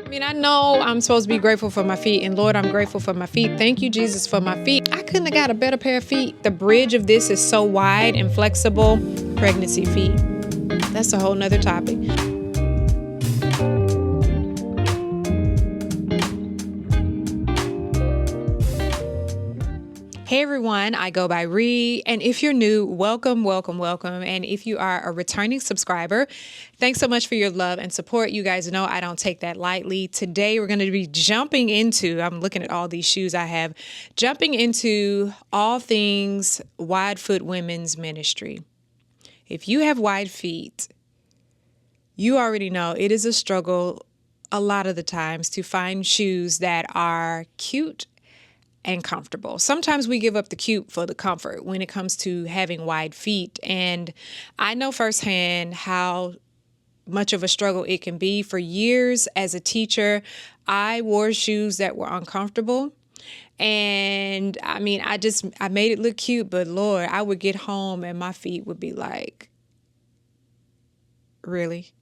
I mean, I know I'm supposed to be grateful for my feet, and Lord, I'm grateful for my feet. Thank you, Jesus, for my feet. I couldn't have got a better pair of feet. The bridge of this is so wide and flexible. Pregnancy feet. That's a whole nother topic. Hey everyone, I go by Ree, and if you're new, welcome, welcome, welcome. And if you are a returning subscriber, thanks so much for your love and support. You guys know I don't take that lightly. Today we're going to be jumping into, I'm looking at all these shoes I have, jumping into all things wide foot women's ministry. If you have wide feet, you already know it is a struggle a lot of the times to find shoes that are cute and comfortable. Sometimes we give up the cute for the comfort when it comes to having wide feet. And I know firsthand how much of a struggle it can be. For years as a teacher, I wore shoes that were uncomfortable. And I mean, I made it look cute, but Lord, I would get home and my feet would be like, really?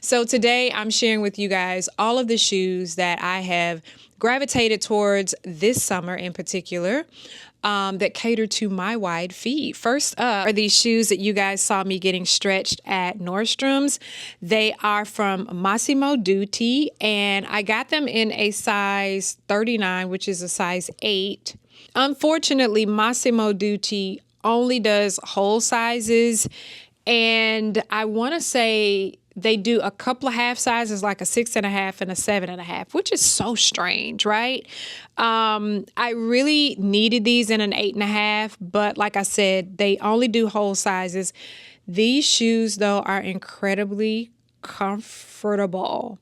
So today I'm sharing with you guys all of the shoes that I have gravitated towards this summer in particular, that cater to my wide feet. First up are these shoes that you guys saw me getting stretched at Nordstrom's. They are from Mossimo Duti, and I got them in a size 39, which is a size 8. Unfortunately, Mossimo Duti only does whole sizes, and I want to say they do a couple of half sizes, like a 6.5 and a 7.5, which is so strange, right? I really needed these in an 8.5, but like I said, they only do whole sizes. These shoes, though, are incredibly comfortable.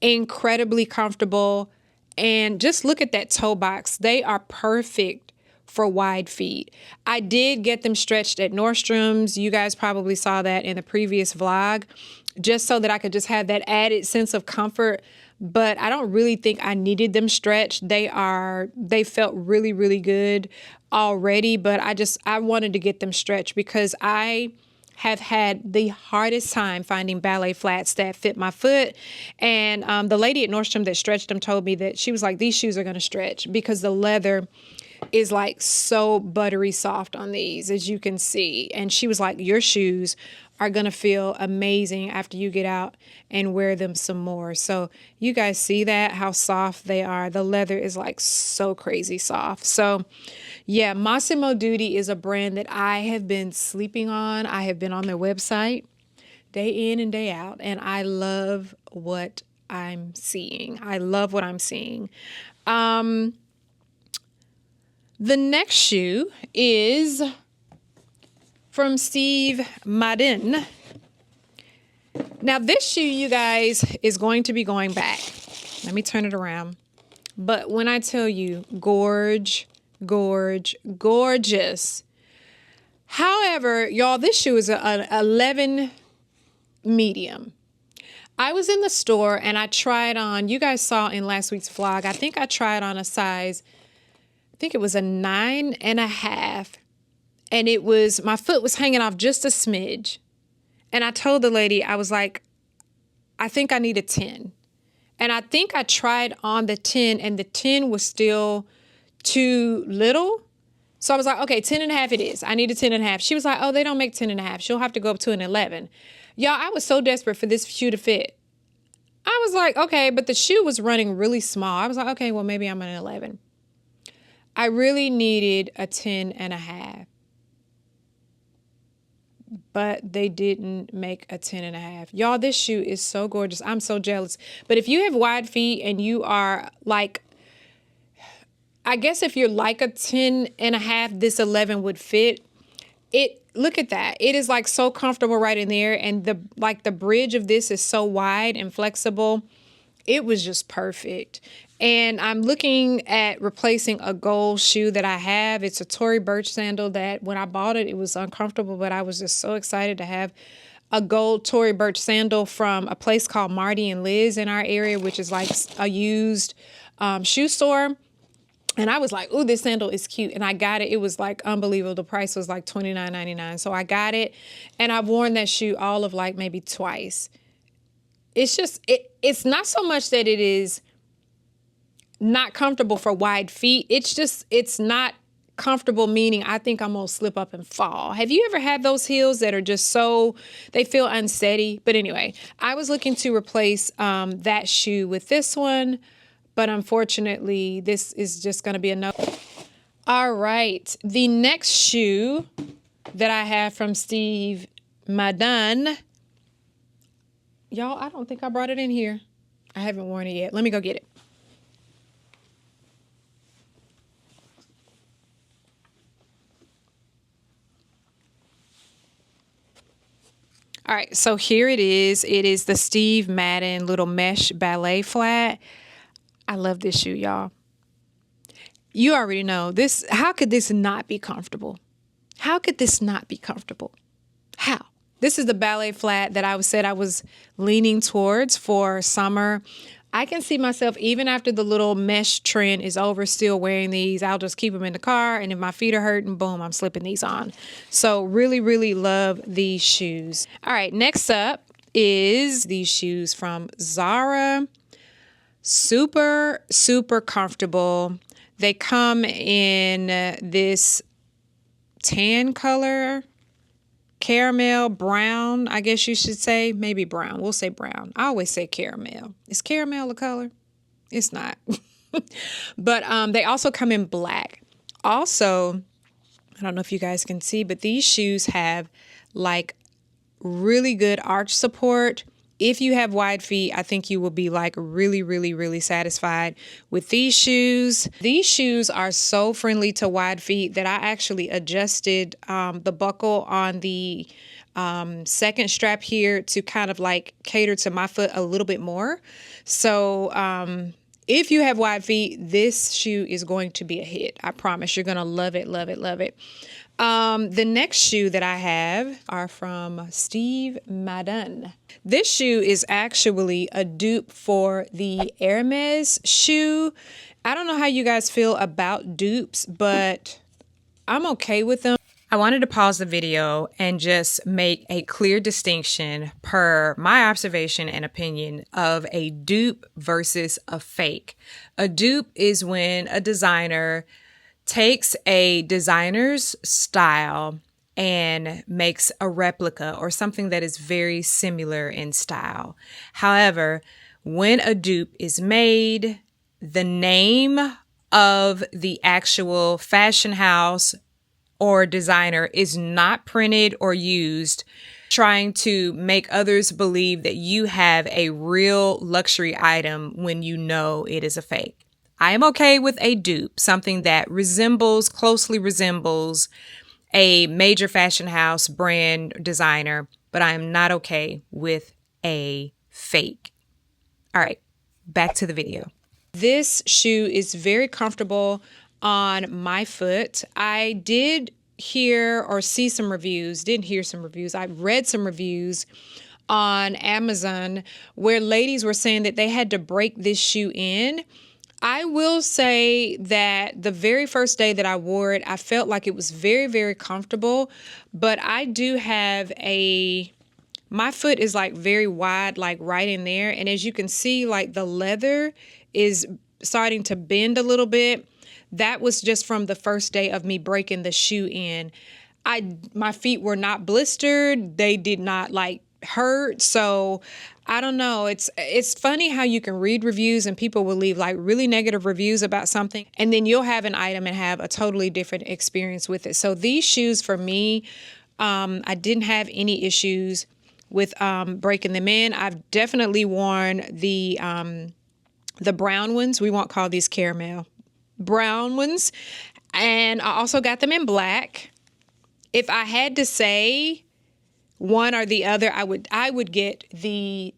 Incredibly comfortable. And just look at that toe box. They are perfect for wide feet. I did get them stretched at Nordstrom's. You guys probably saw that in the previous vlog, just so that I could just have that added sense of comfort. But I don't really think I needed them stretched. They felt really, really good already, but I wanted to get them stretched because I have had the hardest time finding ballet flats that fit my foot. And the lady at Nordstrom that stretched them told me that she was like, these shoes are going to stretch because the leather is like so buttery soft on these, as you can see. And she was like, your shoes are going to feel amazing after you get out and wear them some more. So you guys see that, how soft they are. The leather is like so crazy soft. So yeah, Mossimo Duti is a brand that I have been sleeping on. I have been on their website day in and day out, and I love what I'm seeing. I love what I'm seeing. The next shoe is from Steve Madden. Now this shoe, you guys, is going to be going back. Let me turn it around. But when I tell you, gorgeous. However, y'all, this shoe is an 11 medium. I was in the store and I tried on, you guys saw in last week's vlog, I think I tried on a size, I think it was a 9.5. And it was, my foot was hanging off just a smidge. And I told the lady, I was like, I think I need a 10. And I think I tried on the 10 and the 10 was still too little. So I was like, okay, 10.5 it is. I need a 10.5. She was like, oh, they don't make 10.5. She'll have to go up to an 11. Y'all, I was so desperate for this shoe to fit. I was like, okay, but the shoe was running really small. I was like, okay, well, maybe I'm an 11. I really needed a 10.5. But they didn't make a 10.5. Y'all, this shoe is so gorgeous. I'm so jealous. But if you have wide feet and you are like, I guess if you're like a 10.5, this 11 would fit. Look at that. It is like so comfortable right in there. And the bridge of this is so wide and flexible. It was just perfect. And I'm looking at replacing a gold shoe that I have. It's a Tory Burch sandal that when I bought it, it was uncomfortable, but I was just so excited to have a gold Tory Burch sandal from a place called Marty and Liz in our area, which is like a used shoe store. And I was like, ooh, this sandal is cute. And I got it. It was like unbelievable. The price was like $29.99. So I got it. And I've worn that shoe all of like maybe twice. it's just, it's not so much that it is not comfortable for wide feet. It's just, it's not comfortable, meaning I think I'm gonna slip up and fall. Have you ever had those heels that are just so, they feel unsteady? But anyway, I was looking to replace that shoe with this one, but unfortunately, this is just gonna be a no. All right, the next shoe that I have from Steve Madden. Y'all, I don't think I brought it in here. I haven't worn it yet. Let me go get it. All right, so here it is. It is the Steve Madden little mesh ballet flat. I love this shoe, y'all. You already know this. How could this not be comfortable? How could this not be comfortable? How? This is the ballet flat that I said I was leaning towards for summer. I can see myself, even after the little mesh trend is over, still wearing these. I'll just keep them in the car, and if my feet are hurting, boom, I'm slipping these on. So really, really love these shoes. All right, next up is these shoes from Zara. Super, super comfortable. They come in this tan color, caramel, brown, I guess you should say. Maybe brown. We'll say brown. I always say caramel. Is caramel a color? It's not. But they also come in black. Also, I don't know if you guys can see, but these shoes have like really good arch support. If you have wide feet, I think you will be like really, really, really satisfied with these shoes. These shoes are so friendly to wide feet that I actually adjusted the buckle on the second strap here to kind of like cater to my foot a little bit more. So if you have wide feet, this shoe is going to be a hit. I promise you're going to love it, love it, love it. The next shoe that I have are from Steve Madden. This shoe is actually a dupe for the Hermes shoe. I don't know how you guys feel about dupes, but I'm okay with them. I wanted to pause the video and just make a clear distinction per my observation and opinion of a dupe versus a fake. A dupe is when a designer takes a designer's style and makes a replica or something that is very similar in style. However, when a dupe is made, the name of the actual fashion house or designer is not printed or used, trying to make others believe that you have a real luxury item when you know it is a fake. I am okay with a dupe, something that closely resembles a major fashion house brand designer, but I am not okay with a fake. All right, back to the video. This shoe is very comfortable on my foot. I did hear or see some reviews, I read some reviews on Amazon where ladies were saying that they had to break this shoe in. I will say that the very first day that I wore it, I felt like it was very, very comfortable, but I do have my foot is like very wide, like right in there. And as you can see, like the leather is starting to bend a little bit. That was just from the first day of me breaking the shoe in. My feet were not blistered. They did not like hurt. So I don't know. It's funny how you can read reviews and people will leave like really negative reviews about something, and then you'll have an item and have a totally different experience with it. So these shoes for me, I didn't have any issues with breaking them in. I've definitely worn the brown ones. We won't call these caramel. Brown ones. And I also got them in black. If I had to say one or the other, I would get the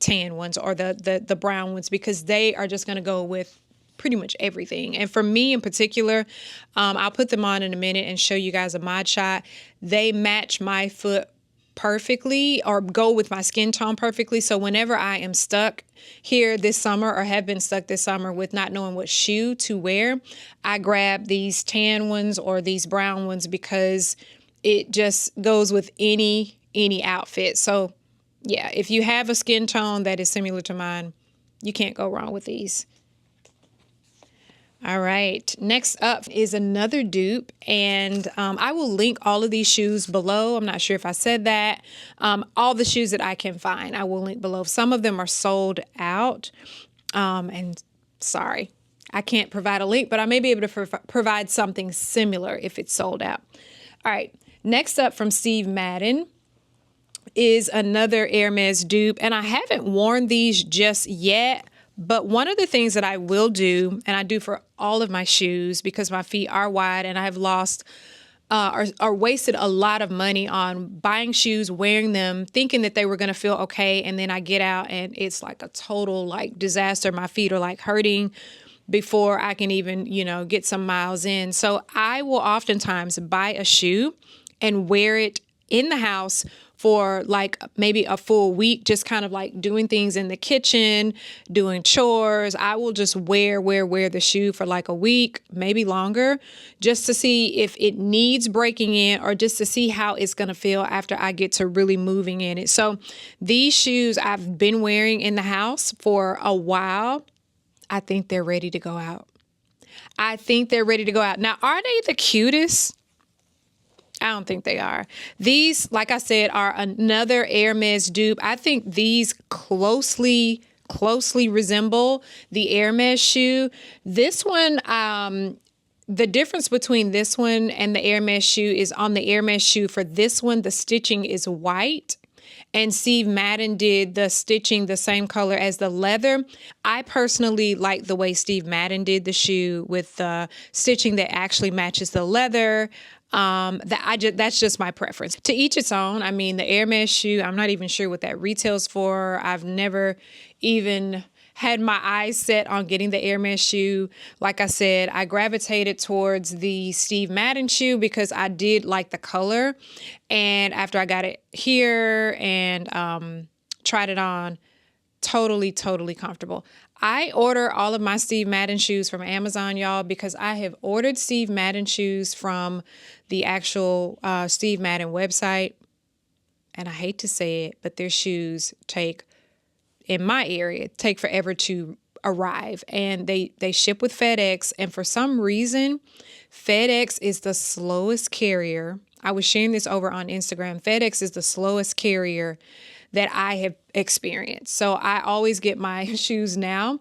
tan ones or the brown ones, because they are just going to go with pretty much everything. And for me in particular, I'll put them on in a minute and show you guys a mod shot. They match my foot perfectly or go with my skin tone perfectly. So whenever I am stuck here this summer or have been stuck this summer with not knowing what shoe to wear, I grab these tan ones or these brown ones because it just goes with any outfit. So Yeah, if you have a skin tone that is similar to mine, you can't go wrong with these. All right, next up is another dupe, and I will link all of these shoes below. I'm not sure if I said that. All the shoes that I can find, I will link below. Some of them are sold out, and sorry, I can't provide a link, but I may be able to provide something similar if it's sold out. All right, next up from Steve Madden is another Hermes dupe, and I haven't worn these just yet. But one of the things that I will do, and I do for all of my shoes because my feet are wide and I've lost or wasted a lot of money on buying shoes, wearing them, thinking that they were going to feel okay. And then I get out and it's like a total like disaster. My feet are like hurting before I can even, get some miles in. So I will oftentimes buy a shoe and wear it in the house for like maybe a full week, just kind of like doing things in the kitchen, doing chores. I will just wear the shoe for like a week, maybe longer, just to see if it needs breaking in or just to see how it's going to feel after I get to really moving in it. So these shoes I've been wearing in the house for a while. I think they're ready to go out. I think they're ready to go out. Now, are they the cutest? I don't think they are. These, like I said, are another Hermes dupe. I think these closely resemble the Hermes shoe. This one, the difference between this one and the Hermes shoe is on the Hermes shoe. For this one, the stitching is white. And Steve Madden did the stitching the same color as the leather. I personally like the way Steve Madden did the shoe with the stitching that actually matches the leather. That's just my preference. To each its own. I mean, the Hermes shoe, I'm not even sure what that retails for. I've never even had my eyes set on getting the Hermes shoe. Like I said, I gravitated towards the Steve Madden shoe because I did like the color. And after I got it here and tried it on, totally comfortable. I order all of my Steve Madden shoes from Amazon, y'all, because I have ordered Steve Madden shoes from the actual Steve Madden website. And I hate to say it, but their shoes in my area, take forever to arrive. And they ship with FedEx. And for some reason, FedEx is the slowest carrier. I was sharing this over on Instagram. FedEx is the slowest carrier that I have experienced. So I always get my shoes now.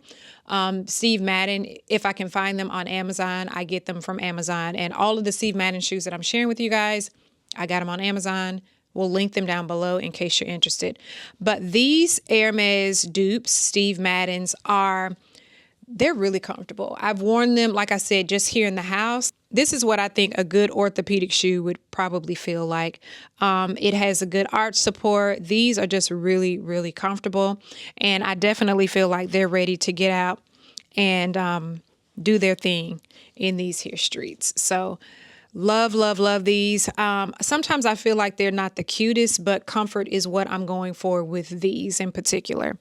Steve Madden, if I can find them on Amazon, I get them from Amazon. And all of the Steve Madden shoes that I'm sharing with you guys, I got them on Amazon. We'll link them down below in case you're interested. But these Hermes dupes, Steve Maddens, they're really comfortable. I've worn them, like I said, just here in the house. This is what I think a good orthopedic shoe would probably feel like. It has a good arch support. These are just really comfortable. And I definitely feel like they're ready to get out and do their thing in these here streets. So love these. Sometimes I feel like they're not the cutest, but comfort is what I'm going for with these in particular.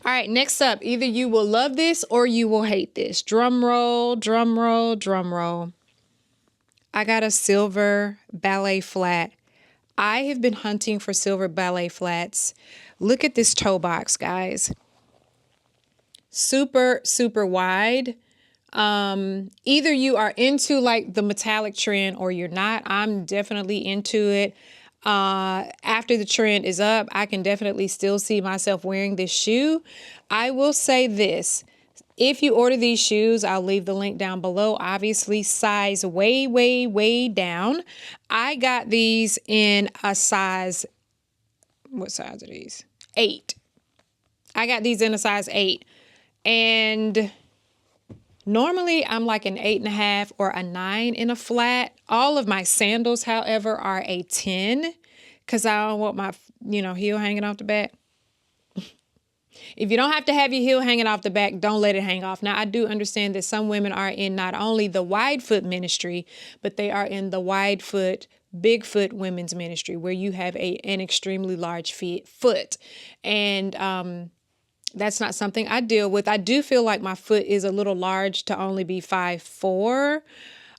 All right, next up, either you will love this or you will hate this. Drum roll. I got a silver ballet flat. I have been hunting for silver ballet flats. Look at this toe box, guys. Super wide. Either you are into like the metallic trend or you're not. I'm definitely into it. After the trend is up, I can definitely still see myself wearing this shoe. I will say this. If you order these shoes, I'll leave the link down below. Obviously, size way down. I got these in a size, what size are these? 8. I got these in a size 8. And normally I'm like an 8.5 or a 9 in a flat. All of my sandals, however, are a 10 because I don't want my, heel hanging off the back. If you don't have to have your heel hanging off the back, don't let it hang off. Now, I do understand that some women are in not only the wide foot ministry, but they are in the wide foot, big foot women's ministry where you have an extremely large foot. And that's not something I deal with. I do feel like my foot is a little large to only be 5'4".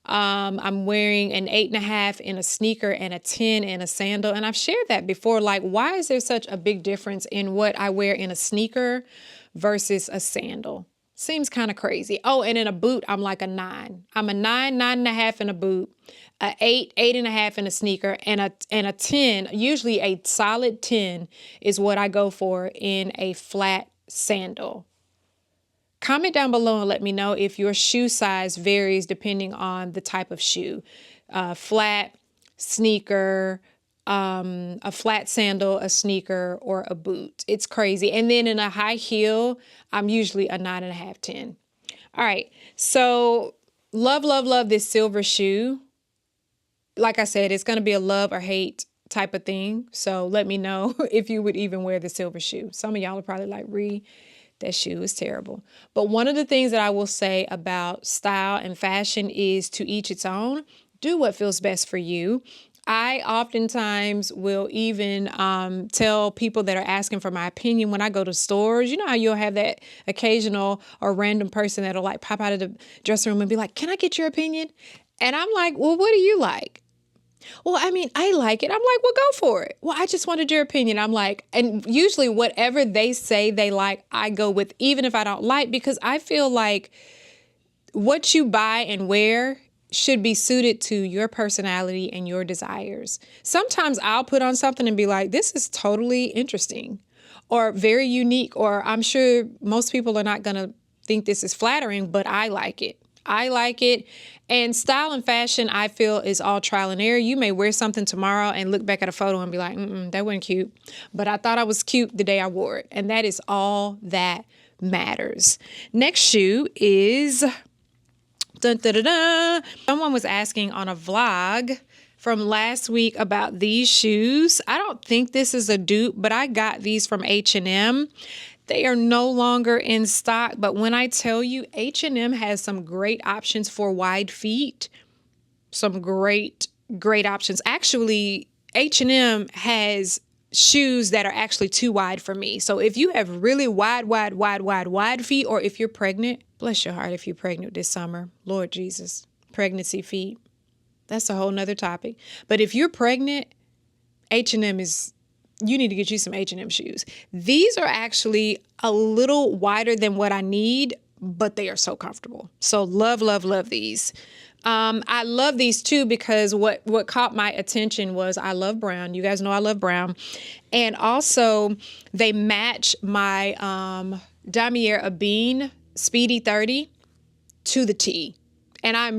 I'm wearing an 8.5 in a sneaker and a 10 in a sandal. And I've shared that before. Like, why is there such a big difference in what I wear in a sneaker versus a sandal? Seems kind of crazy. Oh, and in a boot, I'm like a 9. I'm a 9, 9.5 in a boot, a 8, 8.5 in a sneaker, and a 10. Usually a solid 10 is what I go for in a flat sandal. Comment down below and let me know if your shoe size varies depending on the type of shoe. Flat, sneaker, a flat sandal, a sneaker, or a boot. It's crazy. And then in a high heel, I'm usually a 9.5, 10. All right. So love, love, love this silver shoe. Like I said, it's going to be a love or hate type of thing. So let me know if you would even wear the silver shoe. Some of y'all are probably like, that shoe is terrible. But one of the things that I will say about style and fashion is to each its own. Do what feels best for you. I oftentimes will even tell people that are asking for my opinion when I go to stores. You know how you'll have that occasional or random person that'll like pop out of the dressing room and be like, can I get your opinion? And I'm like, well, what do you like? Well, I mean, I like it. I'm like, well, go for it. Well, I just wanted your opinion. I'm like, and usually whatever they say they like, I go with, even if I don't like, because I feel like what you buy and wear should be suited to your personality and your desires. Sometimes I'll put on something and be like, this is totally interesting or very unique, or I'm sure most people are not going to think this is flattering, but I like it. I like it. And style and fashion, I feel, is all trial and error. You may wear something tomorrow and look back at a photo and be like, that wasn't cute. But I thought I was cute the day I wore it. And that is all that matters. Next shoe is, dun, dun, dun, dun. Someone was asking on a vlog from last week about these shoes. I don't think this is a dupe, but I got these from H&M. They are no longer in stock, but when I tell you, H&M has some great options for wide feet, some great options. Actually, H&M has shoes that are actually too wide for me. So if you have really wide feet, or if you're pregnant, bless your heart if you're pregnant this summer, Lord Jesus, pregnancy feet, that's a whole nother topic. But if you're pregnant, H&M is, you need to get you some H&M shoes. These are actually a little wider than what I need, but they are so comfortable. So love, love, love these. I love these too because what caught my attention was I love brown. You guys know I love brown. And also they match my Damier Ebene Speedy 30 to the T. And I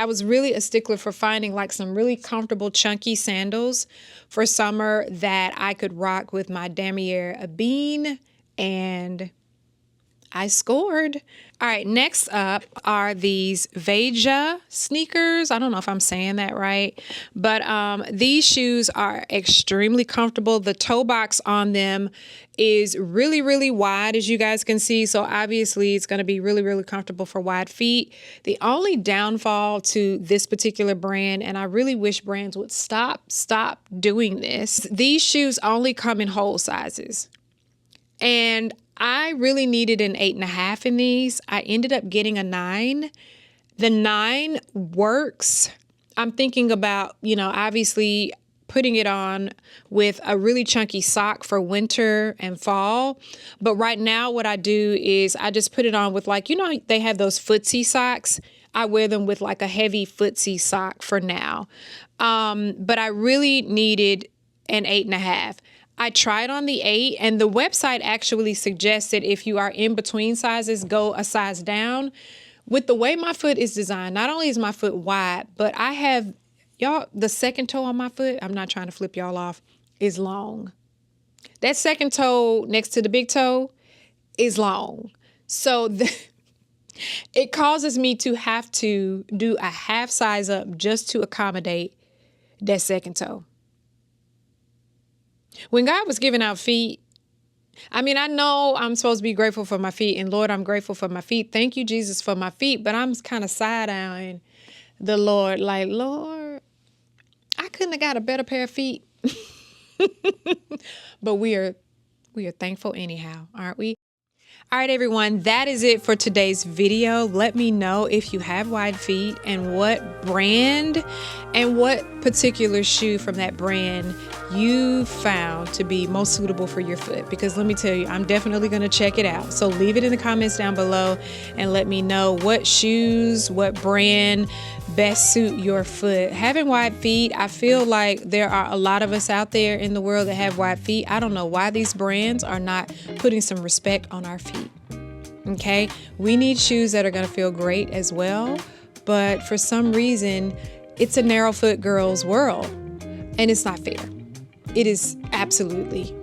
was really a stickler for finding like some really comfortable chunky sandals for summer that I could rock with my Damier Ebene, and I scored. All right, next up are these Veja sneakers. I don't know if I'm saying that right, but these shoes are extremely comfortable. The toe box on them is really, really wide, as you guys can see. So obviously it's going to be really, really comfortable for wide feet. The only downfall to this particular brand, and I really wish brands would stop doing this, these shoes only come in whole sizes. And I really needed an 8.5 in these. I ended up getting a 9. The 9 works. I'm thinking about, obviously putting it on with a really chunky sock for winter and fall. But right now what I do is I just put it on with they have those footsie socks. I wear them with like a heavy footsie sock for now. But I really needed an 8.5. I tried on the 8, and the website actually suggested if you are in between sizes, go a size down. With the way my foot is designed, not only is my foot wide, but I have, the second toe on my foot, I'm not trying to flip y'all off, is long. That second toe next to the big toe is long. So it causes me to have to do a half size up just to accommodate that second toe. When God was giving out feet, I know I'm supposed to be grateful for my feet, and Lord, I'm grateful for my feet. Thank you, Jesus, for my feet. But I'm kind of side-eyeing the Lord, like, Lord, I couldn't have got a better pair of feet. But we are thankful anyhow, aren't we? All right, everyone, that is it for today's video. Let me know if you have wide feet and what brand and what particular shoe from that brand you found to be most suitable for your foot. Because let me tell you, I'm definitely going to check it out. So leave it in the comments down below and let me know what shoes, what brand best suit your foot. Having wide feet, I feel like there are a lot of us out there in the world that have wide feet. I don't know why these brands are not putting some respect on our feet. Okay, we need shoes that are going to feel great as well, but for some reason it's a narrow foot girl's world and it's not fair. It is absolutely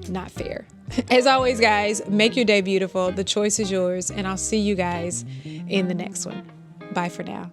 not fair. As always, guys, make your day beautiful. The choice is yours, and I'll see you guys in the next one. Bye for now.